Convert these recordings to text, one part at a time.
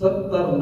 70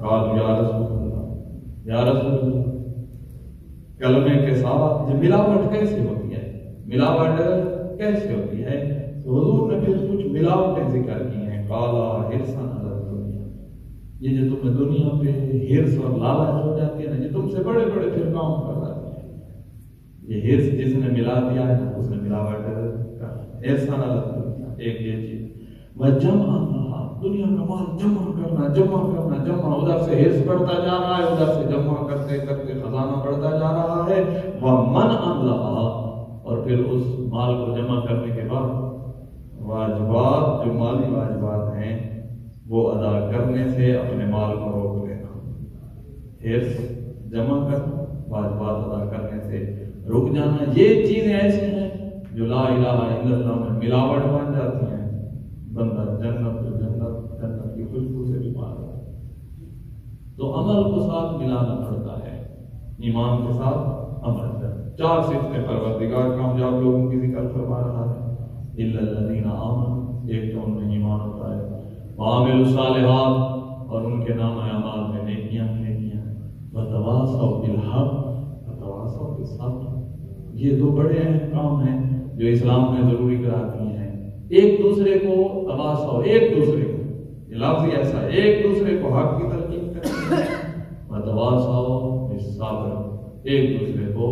قالوا یا رسول اللہ، یا رسول اللہ، کلمے کے ساتھ یہ ملاوٹ کیسے ہوتی ہے؟ ملاوٹ کیسے ہوتی ہے؟ تو حضور نے پھر کچھ ملاوٹیں ذکر کی ہیں. قالا حرصا علی الدنیا، یہ جو تمہیں دنیا پہ حرص اور لالچ ہو جاتی ہے نا، یہ تم سے بڑے بڑے پھر کام کرواتی ہے. یہ حرص جس نے ملا دیا ہے نا، اس نے ملاوٹ کر. حرصا علی الدنیا ایک یہ چیز، وجمع دنیا کا مال جمع کرنا جمع کرنا جمع، ادھر سے حرص بڑھتا جا رہا ہے، ادھر سے جمع کرتے کرتے خزانہ بڑھتا جا رہا ہے. ومنع لہا، اور پھر اس مال کو جمع کرنے کے بعد واجبات، جو مالی واجبات ہیں وہ ادا کرنے سے اپنے مال کو روک لینا. حرص جمع کرنا، واجبات ادا کرنے سے رک جانا، یہ چیزیں ایسی ہیں جو لا الہ الا اللہ میں ملاوٹ بن جاتی ہیں. بندہ جنت جنت کی خوشبو سے بھی پا رہا ہے. تو عمل کو ساتھ ملانا پڑتا ہے، ایمان کے ساتھ عمل. چار صفتیں پروردگار کامیاب لوگوں کی ذکر فرما رہا ہے. الا الذین آمنوا، ایک تو ان میں ایمان ہوتا ہے، وعملوا الصالحات، اور ان کے نام اعمال میں نیکیاں نیکیاں، وتواصوا بالحق وتواصوا بالصبر. یہ دو بڑے اہم کام ہیں جو اسلام میں ضروری قرار دیے ہیں. ایک دوسرے کو تواصوا، ایک دوسرے کو، یہ لفظ ہی ایسا ہے، ایک دوسرے کو حق کی تلقین کرنا، وتواصوا بالصبر، ایک دوسرے کو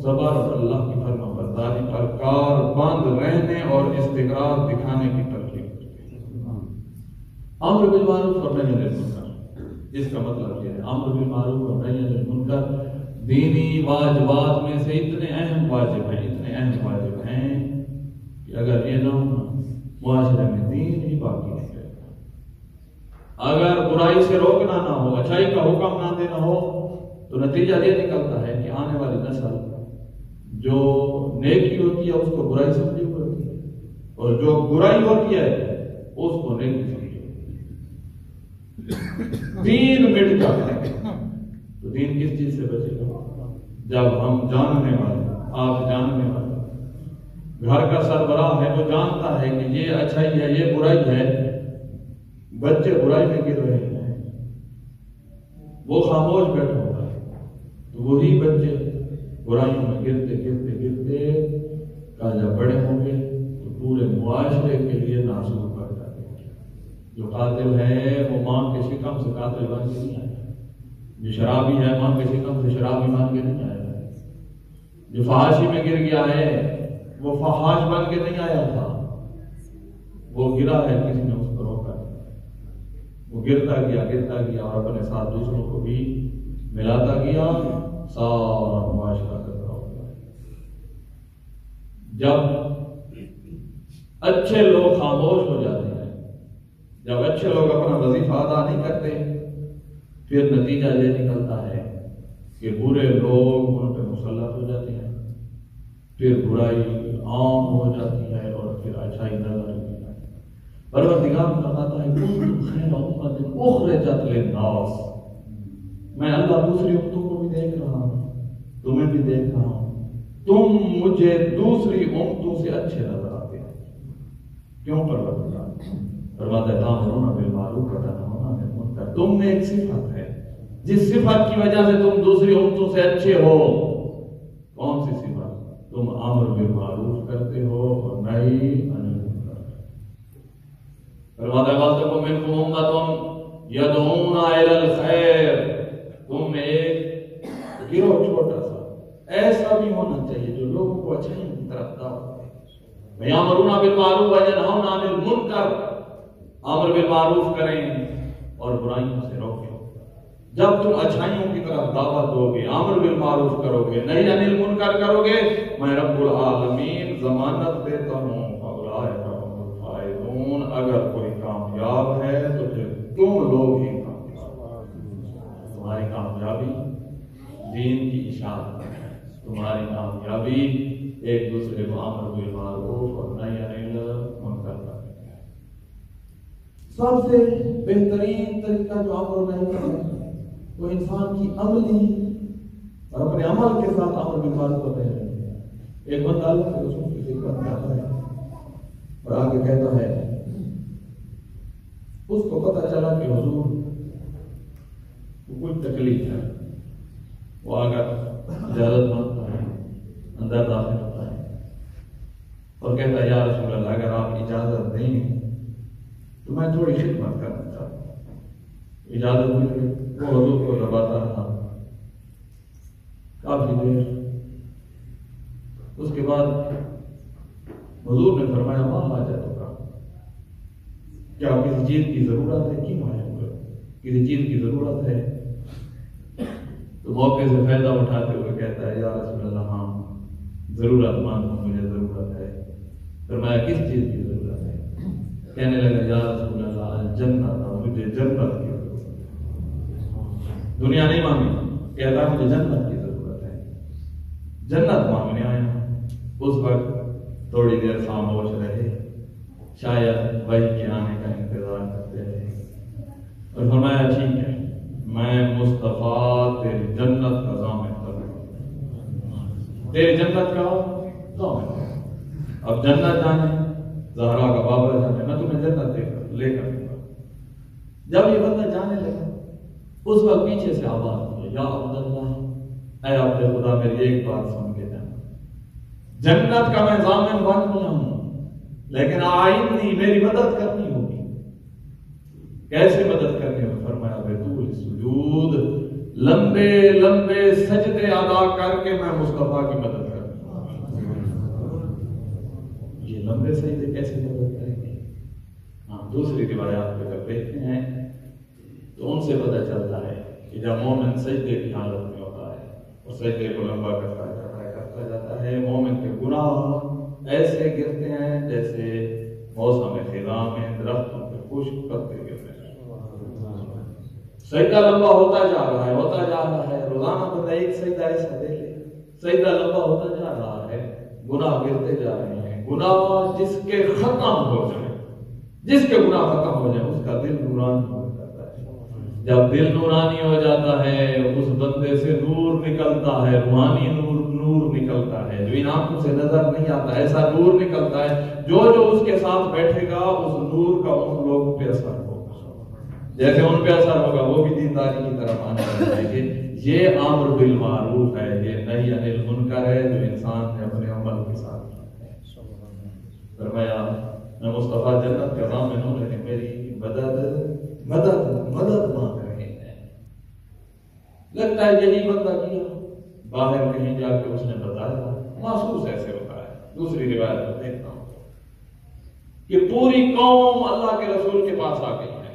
صبر اور اللہ کی فرما برداری پر کار بند رہنے اور استقرار دکھانے کی تلقین کرتے ہیں. امر بالمعروف اور نہی عن المنکر، اس کا مطلب یہ ہے امر بالمعروف اور نہی عن المنکر دینی واجبات میں سے اتنے اہم واجب ہیں، اتنے اہم واجب ہیں کہ اگر یہ نہ ہو معاشرے میں دین ہی باقی نہیں رہے گا. اگر برائی سے روکنا نہ ہو، اچھائی کا حکم نہ دینا ہو، تو نتیجہ یہ نکلتا ہے کہ آنے والی نسل جو نیکی ہوتی ہے اس کو برائی سمجھی ہوتی ہے، اور جو برائی ہوتی ہے اس کو نیکی سمجھی ہوتی ہے. دین مٹ جاتا ہے تو دین کس چیز سے بچے گا؟ جب ہم جاننے والے، آپ جاننے والے، گھر کا سربراہ ہے وہ جانتا ہے کہ یہ اچھائی ہے یہ برائی ہے، بچے برائی میں گر رہے ہیں، وہ خاموش بیٹھا ہوتا ہے، تو وہی بچے برائیوں میں گرتے گرتے گرتے کا جب بڑے ہوں گے تو پورے معاشرے کے لیے ناسور پڑ جاتے ہیں. جو قاتل ہے وہ ماں کے شکم سے قاتل بن کے نہیں آیا، جو شرابی ہے ماں کے شکم سے شرابی بن کے نہیں آیا، جو فحاشی میں گر گیا ہے وہ فحاش بن کے نہیں آیا تھا، وہ گرا ہے کسی نے اس کو روکا، وہ گرتا گیا اور اپنے ساتھ دوسروں کو بھی ملاتا گیا، سارا معاشرہ کترا ہو گیا. جب اچھے لوگ خاموش ہو جاتے ہیں، جب اچھے لوگ اپنا وظیفہ ادا نہیں کرتے، پھر نتیجہ یہ نکلتا ہے کہ برے لوگ ان پہ مسلط ہو جاتے ہیں، پھر برائی عام ہو جاتی ہے اور پھر اچھائی نظر نہیں آتی. پروردگار فرماتا ہے کنتم خیر امۃ اخرجت للناس، میں اللہ دوسری امتوں کو بھی دیکھ رہا ہوں، تمہیں بھی دیکھ رہا ہوں، تم مجھے دوسری امتوں سے اچھے نظر آتے ہیں. کیوں پروردگار؟ فرماتا ہے تأمرون بالمعروف وتنہون عن المنکر، تم میں ایک صفت ہے جس صفت کی وجہ سے تم دوسری امتوں سے اچھے ہو. کون سی صفت؟ تم امر بالمعروف کرتے ہو اور نہی عن المنکر. فرماتا ہے وَلْتَكُن مِّنكُمْ أُمَّةٌ يَدْعُونَ إِلَى الْخَيْرِ، تم میں ایک گروہ چھوٹا سا ایسا بھی ہونا چاہیے جو لوگوں کو اچھائی کی طرف دعوت دے. وَيَأْمُرُونَ بِالْمَعْرُوفِ وَيَنْهَوْنَ عَنِ الْمُنكَرِ، امر بالمعروف کریں اور برائیوں سے روکیں. جب تم اچھائیوں کی طرف دعوت دو گے، امر بالمعروف کرو گے، نہی عن المنکر کرو گے، میں رب العالمین ضمانت دیتا ہوں فاولئک هم الفائزون، اگر کوئی کامیاب ہے تو پھر تم لوگ ہی کامیاب. تمہاری کامیابی دین کی اشاعت ہے، تمہاری کامیابی ایک دوسرے کو امر بالمعروف اور نہی عن المنکر کرنا. سب سے بہترین طریقہ جو امر نہی کرنا وہ انسان کی عملی اور اپنے عمل کے ساتھ امر بالمعروف ہوتے ہیں. ایک بندہ اللہ کے رسول کی خدمت میں آتا ہے اور آگے کہتا ہے، اس کو پتہ چلا کہ حضور کچھ تکلیف ہے، وہ اگر اجازت مانگتا ہے، اندر داخل ہوتا ہے اور کہتا ہے یا رسول اللہ اگر آپ اجازت دیں تو میں تھوڑی خدمت کرنا چاہتا ہوں۔ اجازت مل گئی، وہ حضور کو دباتا رہا کافی دیر۔ اس کے بعد حضور نے فرمایا ماں حاجت ہوگا، کیا کسی چیز کی ضرورت ہے؟ کیوں آئے ہوئے؟ کسی چیز کی ضرورت ہے؟ تو موقع سے فائدہ اٹھاتے ہوئے کہتا ہے یا رسول اللہ ہاں ضرورت مند ہوں، مجھے ضرورت ہے۔ فرمایا کس چیز کی ضرورت ہے؟ کہنے لگا یا رسول اللہ الجنت، مجھے جنت کی ضرورت ہے۔ دنیا نہیں مانگی، کہتا مجھے جنت کی ضرورت ہے، جنت مانگنے آیا۔ اس وقت تھوڑی دیر خاموش رہے، شاید وحی کے آنے کا انتظار کرتے رہے، اور فرمایا ٹھیک ہے میں مصطفیٰ تیری جنت کا ضامن کروں، تیری جنت کا ضامن کروں۔ اب جنت جانے، زہرا کا بابا جانے، میں تمہیں جنت لے کر دوں گا۔ جب یہ بندہ جانے لگا اس وقت پیچھے سے آواز ہوئی یا عبداللہ، اے عبد خدا میری ایک بات سن کے جانا، جنت کا میں ضامن بن گیا ہوں لیکن آئندی میری مدد کرنی ہوگی۔ کیسے مدد کرنی ہوگی؟ فرمایا بطول سجود، لمبے لمبے سجدے ادا کر کے میں مصطفیٰ کی مدد کرنی ہوگی۔ یہ لمبے سجدے کیسے مدد کریں گے؟ ہاں دوسری روایات پہ جب دیکھتے ہیں تو ان سے پتہ چلتا ہے کہ جب مومن سجدے کی حالت میں ہوتا ہے اور سجدے کو لمبا کرتا جاتا ہے، مومن کے گناہ ایسے گرتے ہیں جیسے موسم خزاں میں درختوں پہ خشک پتے گرتے ہیں۔ سجدہ لمبا ہوتا جا رہا ہے، روزانہ بندہ ایک سجدہ ایسا دیکھے، سجدہ لمبا ہوتا جا رہا ہے، گناہ گرتے جا رہے ہیں۔ گناہ جس کے ختم ہو جائے، جس کے گناہ ختم ہو جائے، اس کا دل نورانی ہو جاتا ہے۔ جب دل نورانی ہو جاتا ہے اس بندے سے نور نکلتا ہے، روحانی نور نکلتا ہے جو ان آنکھوں سے نظر نہیں آتا، ایسا نور نکلتا ہے جو اس کے ساتھ بیٹھے گا اس نور کا ان لوگوں پہ اثر ہوگا، جیسے ان پہ اثر ہوگا وہ بھی دینداری کی طرف آنے لگیں گے۔ یہ امر بالمعروف ہے، یہ نہی عن المنکر ہے جو انسان نے اپنے عمل کے ساتھ کیا ہے۔ فرمایا میں مصطفیٰ جنت کا ضامن ہوں لیکن میری مدد مانگ رہے ہیں۔ لگتا ہے یہی بندہ کیا، باہر کہیں جا کے اس نے بتایا، محسوس ایسے ہوتا ہے۔ دوسری روایت میں دیکھتا ہوں کہ پوری قوم اللہ کے رسول کے پاس آ گئی ہے،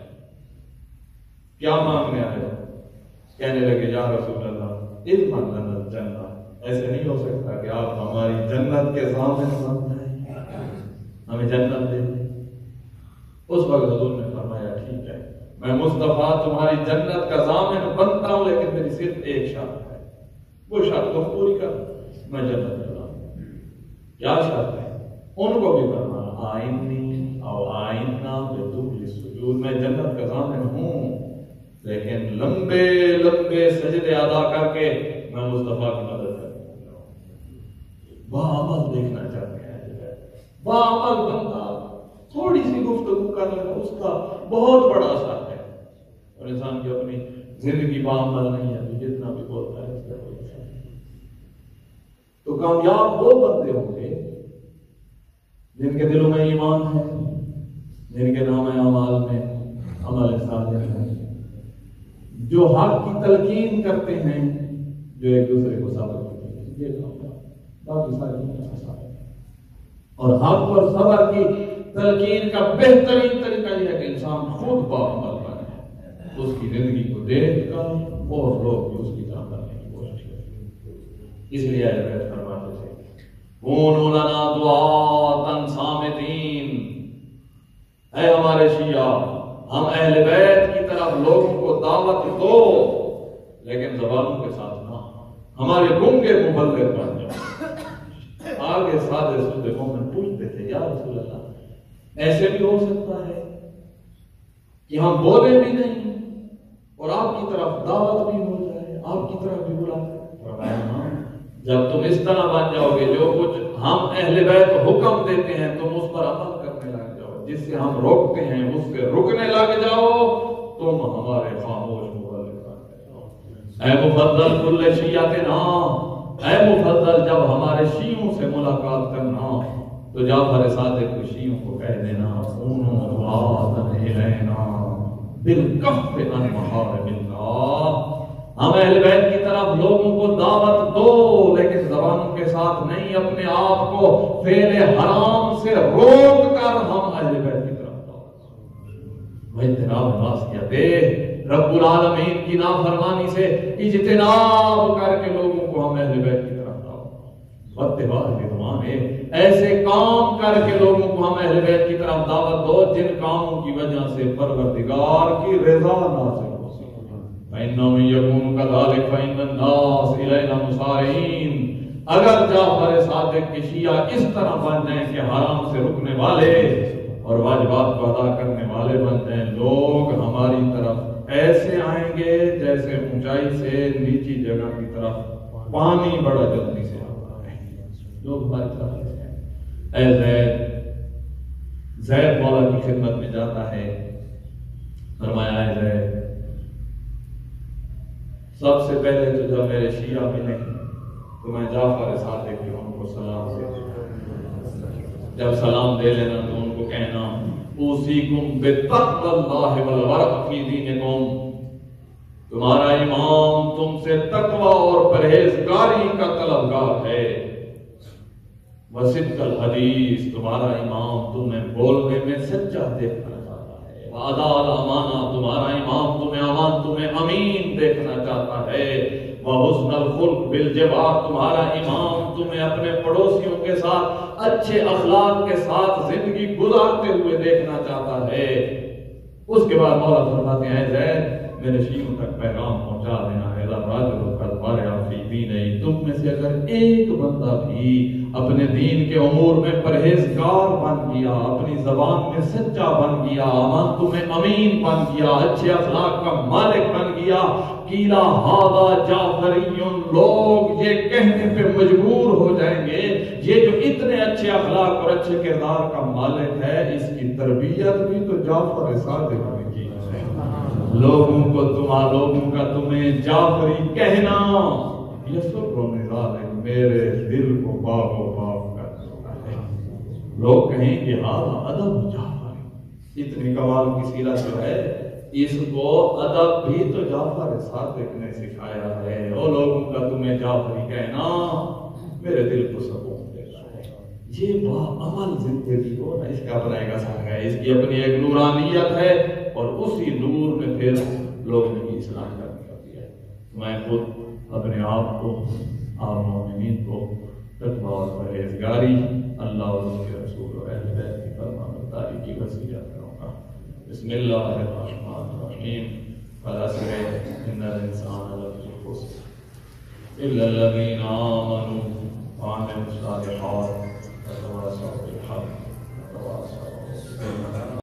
کیا مانگنے آئے؟ کہنے لگے یا رسول اللہ اضمن لنا الجنہ، ایسے نہیں ہو سکتا کہ آپ ہماری جنت کے ضامن بن جائیں، ہمیں جنت دے دیں۔ اس وقت حضور نے فرمایا ٹھیک ہے میں مصطفیٰ تمہاری جنت کا ضامن بنتا ہوں لیکن میری صرف ایک شرط ہے، وہ شرط تم پوری کر میں جنت میں جاؤں۔ کیا شرط ہے؟ ان کو بھی فرمایا آئینی او آئینہ بطول سجود، میں جنت کا ضامن ہوں لیکن لمبے لمبے سجدے ادا کر کے میں مصطفیٰ کی مدد کروں۔ باعمل دیکھنا چاہتے ہیں، باعمل بندہ تھوڑی سی گفتگو کرنے کا اس کا بہت بڑا اثر ہے، اور انسان کی اپنی زندگی باعمل نہیں ہے تو جتنا بھی بولتا ہے اس کا کوئی اثر نہیں۔ تو کامیاب وہ بندے ہوں گے جن کے دلوں میں ایمان ہے، جن کے نام اعمال میں عمل صالح ہے، جو حق کی تلقین کرتے ہیں، جو ایک دوسرے کو صبر کرتے ہیں، یہ باقی ساری اور حق اور صبر کی تلقین کا بہترین طریقہ یہ ہے کہ انسان خود باعمل بنے، اس کی زندگی کو دیکھ کر اور لوگ بھی اس کی طرح کرنے کی کوشش کریں۔ اس لیے اہل بیت فرماتے تھے کونوا لنا دعاۃ صامتین، اے ہمارے شیعہ ہم اہل بیت کی طرف لوگوں کو دعوت دو لیکن زبانوں کے ساتھ نہ، ہمارے گنگے مبلغ بن جاؤ۔ آگے سادے سودے مومن پوچھتے تھے یا رسول اللہ ایسے بھی ہو سکتا ہے کہ ہم بولے بھی نہیں اور آپ کی طرف دعوت بھی ہو جائے، آپ کی طرف بھی بلا جائے؟ جب تم اس طرح بن جاؤ گے جو کچھ ہم اہل بیت حکم دیتے ہیں تم اس پر عمل کرنے لگ جاؤ، جس سے ہم روکتے ہیں اس سے رکنے لگ جاؤ، تم ہمارے خاموش مبلغ بن اے مفضل کل شیعتنا، اے مفضل جب ہمارے شیعوں سے ملاقات کرنا تو جعفر صادق کو شیعوں کو کہہ دینا کونوا دعاۃ الینا بالکف عن محارم اللہ، ہم اہل بیت کی طرف لوگوں کو دعوت دو لیکن زبانوں کے ساتھ نہیں، اپنے آپ کو فعل حرام سے روک کر ہم اہل بیت کی طرف دعوت دو۔ واجتناب معصیتہ، رب العالمین کی نافرمانی سے اجتناب کر کے لوگوں کو ہم اہل بیت کی طرف دعوت دو۔ واتباع رضوانے، ایسے کام کر کے لوگوں کو ہم اہل بیت کی طرف دعوت دو جن کاموں کی وجہ سے پروردگار کی رضا نازل ہو سکے۔ فَإِنَّهُ يَكُونُ كَذَلِكَ فَإِنَّ النَّاسَ إِلَيْنَا مُسَارِعِينَ، اگر جعفر صادق کے شیعہ اس طرح بن جائیں کہ حرام سے رکنے والے اور واجبات کو ادا کرنے والے بن جائیں، لوگ ہماری طرف ایسے آئیں گے جیسے اونچائی سے نیچی جگہ کی طرف پانی بڑا جلدی سے آتا ہے، لوگ ہماری طرف ایسے آئیں۔ اے زید مولا کی خدمت میں جاتا ہے، فرمایا اے زید سب سے پہلے تو جب میرے شیعہ ملے تو میں جعفر صادق کی ان کو سلام دے دوں، جب سلام دے لینا تو ان کو کہنا اوصیکم بتقوی اللہ والورع فی دینکم، تمہارا امام تم سے تقوی اور پرہیزگاری کا طلبگار ہے، وصدق الحدیث، تمہارا امام تمہیں بولنے میں سچا دیکھنا چاہتا ہے، وعداء الامانہ، تمہارا امام تمہیں امین دیکھنا چاہتا ہے، وحسن الخلق بالجوار، تمہارا امام تمہیں اپنے پڑوسیوں کے ساتھ اچھے اخلاق کے ساتھ زندگی گزارتے ہوئے دیکھنا چاہتا ہے۔ اس کے بعد مولا فرماتے ہیں زید میرے شیعوں تک پیغام پہنچا دینا ہے، راجل قد بارع فی دینہ، تم میں سے اگر ایک بندہ بھی اپنے دین کے امور میں پرہیزگار بن گیا، اپنی زبان میں سچا بن گیا، امانتوں میں امین بن گیا، اچھے اخلاق کا مالک بن گیا، قیلا ھذا جعفری، لوگ یہ کہنے پہ مجبور ہو جائیں گے یہ جو اتنے اچھے اخلاق اور اچھے کردار کا مالک ہے اس کی تربیت بھی تو جعفر صادق نے کی ہے۔ لوگوں کا تمہیں جعفری کہنا یسرنی ذالک، میرے دل کو باغ و باغ کر دیتا ہے۔ لوگ کہیں کہ ادب جعفری، اتنی کمال کی سیرت جو ہے اس کو ادب بھی تو جعفر صادق نے سکھایا ہے۔ وہ لوگوں کا تمہیں جعفری کہنا میرے دل کو سکون دیتا ہے۔ یہ باعمل زندگی ہو نا، اس کا اپنا ایک اثر ہے، اس کی اپنی ایک نورانیت ہے اور اسی نور میں پھر لوگ نبی اسلام کرتی ہے۔ میں خود اپنے آپ کو آپ مومنین کو تقویٰ اور پرہیزگاری اللہ اور اس کے رسول اور اہل بیت کی فرمانبرداری کی وصیت کروں گا۔ بسم اللہ الرحمن الرحیم، والعصر ان الانسان لفی خسر الا الذین آمنوا وعملوا الصالحات وتواصوا بالحق وتواصوا بالصبر۔